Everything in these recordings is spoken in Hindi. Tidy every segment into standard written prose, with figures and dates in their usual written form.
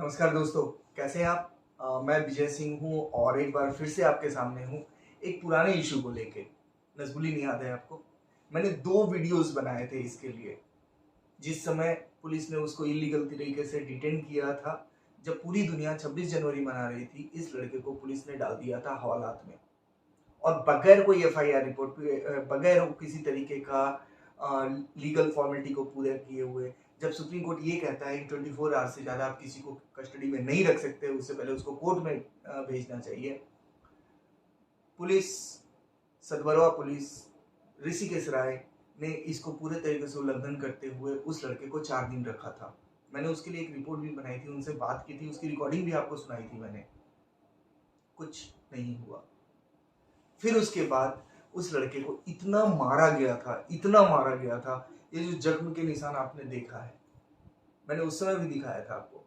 नमस्कार दोस्तों, कैसे हैं आप? मैं विजय सिंह हूँ और एक बार फिर से आपके सामने हूँ एक पुराने इशू को लेके। नज़बुली नहीं याद है आपको? मैंने 2 वीडियोज़ बनाए थे इसके लिए। जिस समय पुलिस ने उसको इल्लीगल तरीके से डिटेन किया था, जब पूरी दुनिया 26 जनवरी मना रही थी, इस लड़के को पुलिस ने डाल दिया था हवालात में। और बगैर कोई एफआईआर रिपोर्ट के बगैर किसी तरीके का लीगल फॉर्मेलिटी को पूरा किए हुए, जब सुप्रीम कोर्ट ये कहता है कि 24 आवर्स से ज़्यादा आप किसी को कस्टडी में नहीं रख सकते, उससे पहले उसको कोर्ट में भेजना चाहिए। पुलिस, सदबरवा पुलिस, ऋषिकेश राय ने इसको पूरे तरीके से उल्लंघन करते हुए उस लड़के को 4 दिन रखा था। मैंने उसके लिए एक रिपोर्ट भी बनाई थी, उनसे बात की थी, उसकी रिकॉर्डिंग भी आपको सुनाई थी मैंने। कुछ नहीं हुआ। फिर उसके बाद उस लड़के को इतना मारा गया था, इतना मारा गया था, ये जो जख्म के निशान आपने देखा है, मैंने उस समय भी दिखाया था आपको।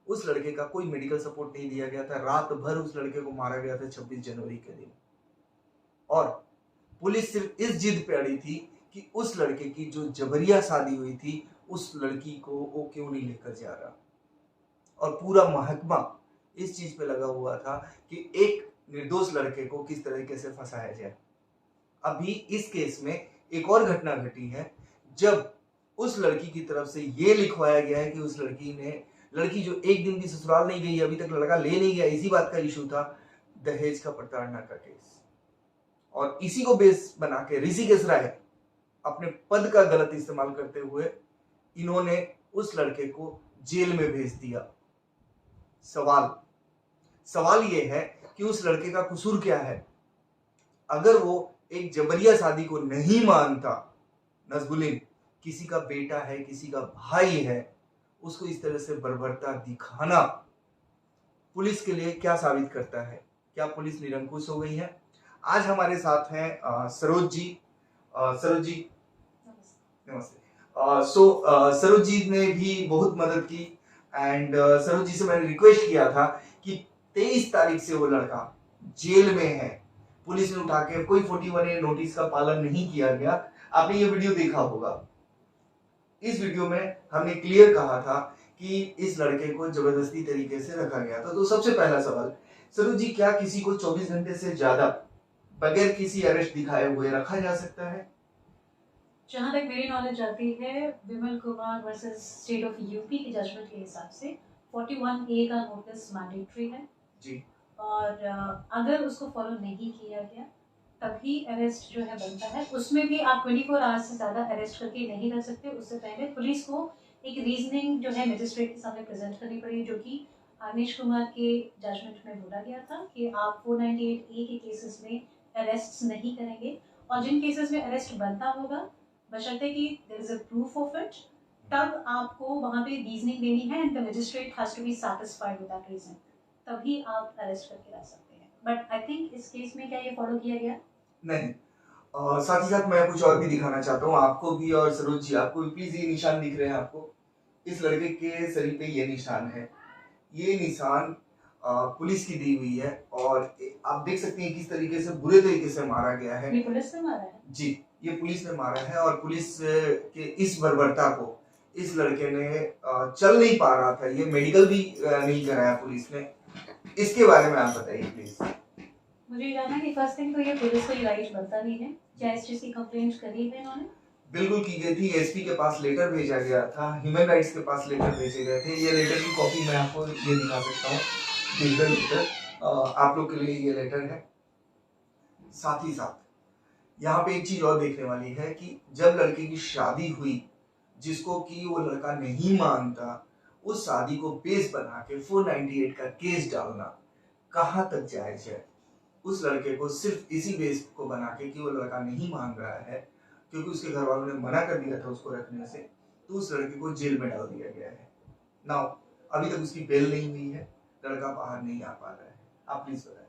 उस लड़के का कोई मेडिकल सपोर्ट नहीं दिया गया था, रात भर उस लड़के को मारा गया था 26 जनवरी के दिन। और पुलिस सिर्फ इस जिद पे अड़ी थी कि उस लड़के की जो जबरिया शादी हुई थी, उस लड़की को वो क्यों नहीं लेकर जा रहा। और पूरा महकमा इस चीज पे लगा हुआ था कि एक निर्दोष लड़के को किस तरीके से फंसाया जाए। अभी इस केस में एक और घटना घटी है, जब उस लड़की की तरफ से ये लिखवाया गया है कि उस लड़की जो एक दिन भी ससुराल नहीं गई, अभी तक लड़का ले नहीं गया, इसी बात का इशू था, दहेज का प्रताड़ना का केस। और इसी को बेस बना के ऋषिकेश राय अपने पद का गलत इस्तेमाल करते हुए इन्होंने उस लड़के को जेल में भेज दिया। सवाल ये है कि उस लड़के का कसूर क्या है? अगर वो एक जबरिया शादी को नहीं मानता, नजबुलीन किसी का बेटा है, किसी का भाई है, उसको इस तरह से बर्बरता दिखाना पुलिस के लिए क्या साबित करता है? क्या पुलिस निरंकुश हो गई है? आज हमारे साथ हैं सरोज जी। सरोज जी नमस्ते। सरोज जी ने भी बहुत मदद की एंड सरोज जी से मैंने रिक्वेस्ट किया था कि 23 तारीख से वो लड़का जेल में है, पुलिस ने उठा के कोई 41A नोटिस का पालन नहीं किया गया। आपने ये वीडियो देखा होगा। इस वीडियो में हमने क्लियर कहा था कि इस लड़के को जबरदस्ती तरीके से रखा गया था। तो सबसे पहला सवाल, सरोज जी, क्या किसी को 24 घंटे से ज्यादा बगैर किसी अरेस्ट दिखाए हुए रखा जा सकता है? जहाँ तक मेरी नॉलेज आती है, Vimal Kumar versus state of UP के जजमेंट के हिसाब से 41A का नोटिस मैंडेटरी है जी। और अगर उसको फॉलो नहीं किया गया तभी अरेस्ट जो है बनता है। उसमें भी आप 24 आवर्स से ज़्यादा अरेस्ट करके नहीं कर सकते। उससे पहले पुलिस को एक रीजनिंग जो है मजिस्ट्रेट के सामने प्रेजेंट करनी पड़ेगी, जो कि अनिश कुमार के जजमेंट में बोला गया था कि आप 498A के केसेस में अरेस्ट नहीं करेंगे, और जिन केसेस में अरेस्ट बनता होगा बशर्ते कि there is a proof of it, तब आपको वहाँ पे रीजनिंग देनी है and the magistrate has to be satisfied with that reason, तभी आप अरेस्ट करके ला सकते हैं। बट आई थिंक इस केस में क्या ये फॉलो किया गया? नहीं। साथ ही साथ मैं कुछ और भी दिखाना चाहता हूँ आपको भी, और सरोज जी आपको भी। प्लीज, ये निशान दिख रहे हैं आपको? इस लड़के के शरीर पे ये निशान है। ये निशान पुलिस की दी हुई है और आप देख सकते हैं किस तरीके से बुरे तरीके से मारा गया है। ये पुलिस ने मारा है? जी, ये पुलिस ने मारा है। और पुलिस के इस बर्बरता को इस लड़के ने चल नहीं पा रहा था, ये मेडिकल भी नहीं कराया पुलिस ने। इसके बारे में आप बताइए प्लीज। मुझे जानना है कि फर्स्ट थिंग तो ये पुलिस को ये राइट बनता नहीं है। क्या इस चीज की कंप्लेंट करी है इन्होंने? बिल्कुल की गई थी। एसपी के पास लेटर भेजा गया था, ह्यूमन राइट्स के पास लेटर भेजे गए थे। ये लेटर की कॉपी मैं आपको ये दिखा सकता हूँ, डिजिटल लेटर। आप लोग के लिए ये लेटर है। साथ ही साथ यहाँ पे एक चीज और देखने वाली है कि जब लड़के की शादी हुई, जिसको कि वो लड़का नहीं मानता, उस शादी को बेस बना के 498 का केस डालना कहाँ तक जायज है? उस लड़के को सिर्फ इसी बेस को बना के कि वो लड़का नहीं मान रहा है, क्योंकि उसके घर वालों ने मना कर दिया था उसको रखने से, तो उस लड़के को जेल में डाल दिया गया है। नाउ अभी तक उसकी बेल नहीं हुई है, लड़का बाहर नहीं आ पा रहा है। आप प्लीज बताएं।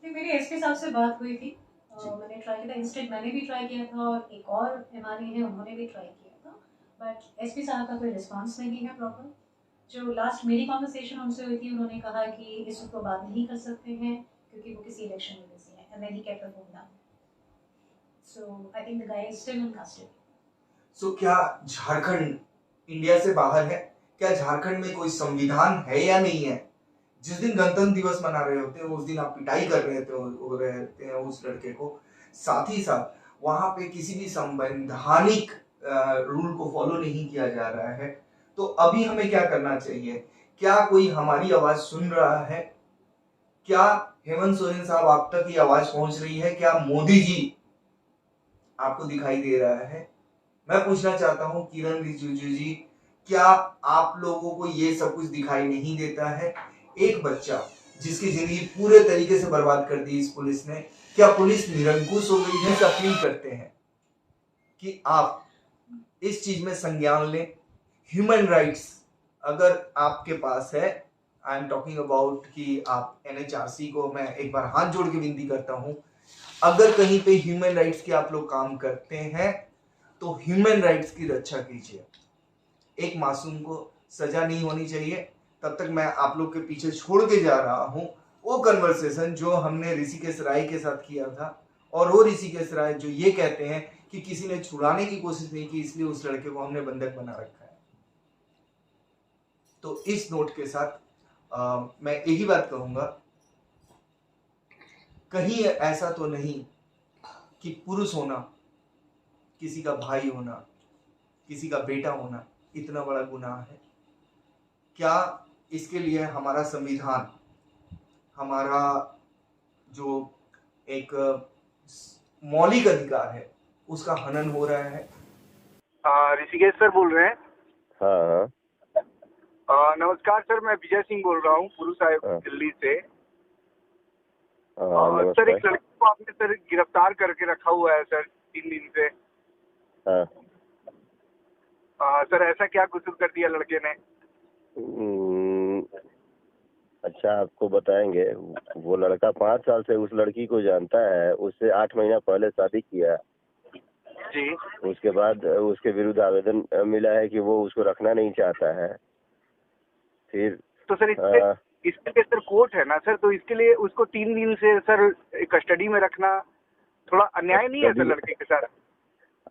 नहीं, मेरी एसपी साहब से बात हुई थी। मैंने ट्राई किया था, इंस्टेंट मैंने भी ट्राई किया था और एक और एमआरए है उन्होंने भी ट्राई किया था, बट एसपी साहब का कोई रिस्पांस नहीं है प्रॉपर। जो लास्ट मेरी कॉन्वर्सेशन उनसे हुई थी, उन्होंने कहा कि इस पर बात नहीं कर सकते हैं क्योंकि वो किसी इलेक्शन में बिजी हैं, and then he kept the phone down. So I think the guy is still in custody. So क्या झारखंड इंडिया से बाहर है? क्या झारखंड में कोई संविधान है या नहीं है? जिस दिन गणतंत्र दिवस मना रहे होते हैं उस दिन आप पिटाई कर रहते हैं उस लड़के को। साथ ही साथ वहां पे किसी भी संवैधानिक रूल को फॉलो नहीं किया जा रहा है। तो अभी हमें क्या करना चाहिए? क्या कोई हमारी आवाज सुन रहा है? क्या हेमंत सोरेन साहब आप तक ये आवाज पहुंच रही है? क्या मोदी जी आपको दिखाई दे रहा है? मैं पूछना चाहता हूं किरण रिजिजू जी, क्या आप लोगों को ये सब कुछ दिखाई नहीं देता है? एक बच्चा जिसकी जिंदगी पूरे तरीके से बर्बाद कर दी इस पुलिस ने, क्या पुलिस निरंकुश हो गई है? अपील करते हैं कि आप इस चीज में संज्ञान लें। ह्यूमन राइट्स अगर आपके पास है, आई एम टॉकिंग अबाउट कि आप एनएचआरसी को मैं एक बार हाथ जोड़ के विनती करता हूं, अगर कहीं पे ह्यूमन राइट्स के आप लोग काम करते हैं तो ह्यूमन राइट्स की रक्षा कीजिए। एक मासूम को सजा नहीं होनी चाहिए। तब तक मैं आप लोग के पीछे छोड़ के जा रहा हूं वो कन्वर्सेशन जो हमने ऋषिकेश राय के साथ किया था, और वो ऋषिकेश राय जो ये कहते हैं कि किसी ने छुड़ाने की कोशिश नहीं की इसलिए उस लड़के को हमने बंधक बना रखा है। तो इस नोट के साथ मैं एक ही बात कहूंगा, कहीं ऐसा तो नहीं कि पुरुष होना, किसी का भाई होना, किसी का बेटा होना इतना बड़ा गुनाह है? क्या इसके लिए हमारा संविधान, हमारा जो एक मौलिक अधिकार है उसका हनन हो रहा है? ऋषिकेश सर बोल रहे हैं? हाँ नमस्कार सर, मैं विजय सिंह बोल रहा हूँ पुरुष साहिब दिल्ली से। सर एक लड़की को आपने सर गिरफ्तार करके रखा हुआ है सर 3 दिन से। सर ऐसा क्या कसूर कर दिया लड़के ने? अच्छा, आपको बताएंगे। वो लड़का 5 साल से उस लड़की को जानता है, उससे 8 महीना पहले शादी किया जी। उसके बाद उसके विरुद्ध आवेदन मिला है कि वो उसको रखना नहीं चाहता है। फिर तो सर इसके लिए सर कोर्ट है ना सर, तो इसके लिए उसको 3 दिन से सर कस्टडी में रखना थोड़ा अन्याय नहीं है सर लड़के के साथ?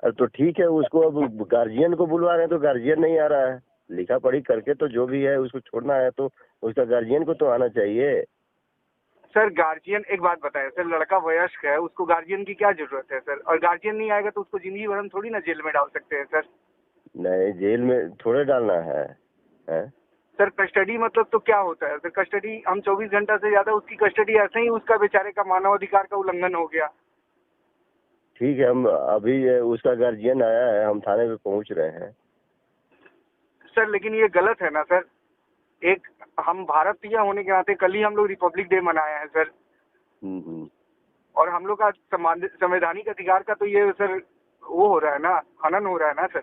तो ठीक है, उसको अब गार्जियन को बुलवा रहे हैं तो गार्जियन नहीं आ रहा है। लिखा पढ़ी करके तो जो भी है उसको छोड़ना है तो उसका गार्जियन को तो आना चाहिए। सर गार्जियन, एक बात बताएं सर, लड़का वयस्क है, उसको गार्जियन की क्या जरूरत है सर? और गार्जियन नहीं आएगा तो उसको जिंदगी भर हम थोड़ी ना जेल में डाल सकते हैं सर। नहीं, जेल में थोड़े डालना है? सर कस्टडी मतलब तो क्या होता है सर? कस्टडी हम 24 घंटा से ज्यादा उसकी कस्टडी, ऐसे ही उसका बेचारे का मानवाधिकार का उल्लंघन हो गया। ठीक है, हम अभी उसका गार्जियन आया है, हम थाने पे पहुंच रहे हैं सर। लेकिन ये गलत है ना सर? एक हम भारतीय होने के नाते, कल ही हम लोग रिपब्लिक डे मनाए हैं सर, और हम लोग का संवैधानिक अधिकार का तो ये सर वो हो रहा है ना, हनन हो रहा है ना सर।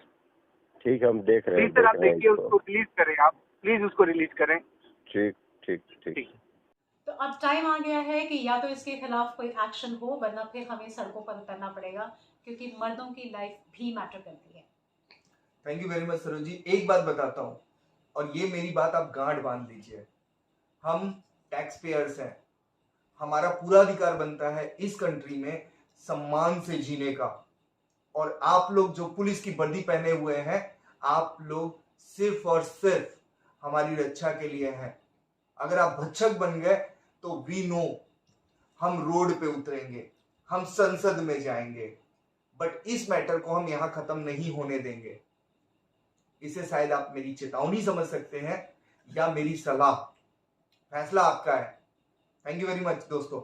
ठीक है, हम देख रहे हैं। प्लीज सर आप देखिए, उसको रिलीज करें, आप प्लीज उसको रिलीज करें। ठीक ठीक ठीक। तो अब टाइम आ गया है कि या तो इसके खिलाफ कोई एक्शन हो, वरना फिर हमें सड़कों पर उतरना पड़ेगा, क्योंकि मर्दों की लाइफ भी मैटर करती है। Thank you very much Saroj ji. एक बात बताता हूं, और ये मेरी बात आप गांठ बांध लीजिए, हम टैक्स पेयर्स हैं, हमारा पूरा अधिकार बनता है इस कंट्री में सम्मान से जीने का। और आप लोग जो पुलिस की वर्दी पहने हुए हैं, आप लोग सिर्फ और सिर्फ हमारी रक्षा के लिए हैं। अगर आप भक्षक बन गए तो वी नो, हम रोड पे उतरेंगे, हम संसद में जाएंगे, बट इस मैटर को हम यहां खत्म नहीं होने देंगे। इसे शायद आप मेरी चेतावनी समझ सकते हैं या मेरी सलाह, फैसला आपका है। थैंक यू वेरी मच दोस्तों।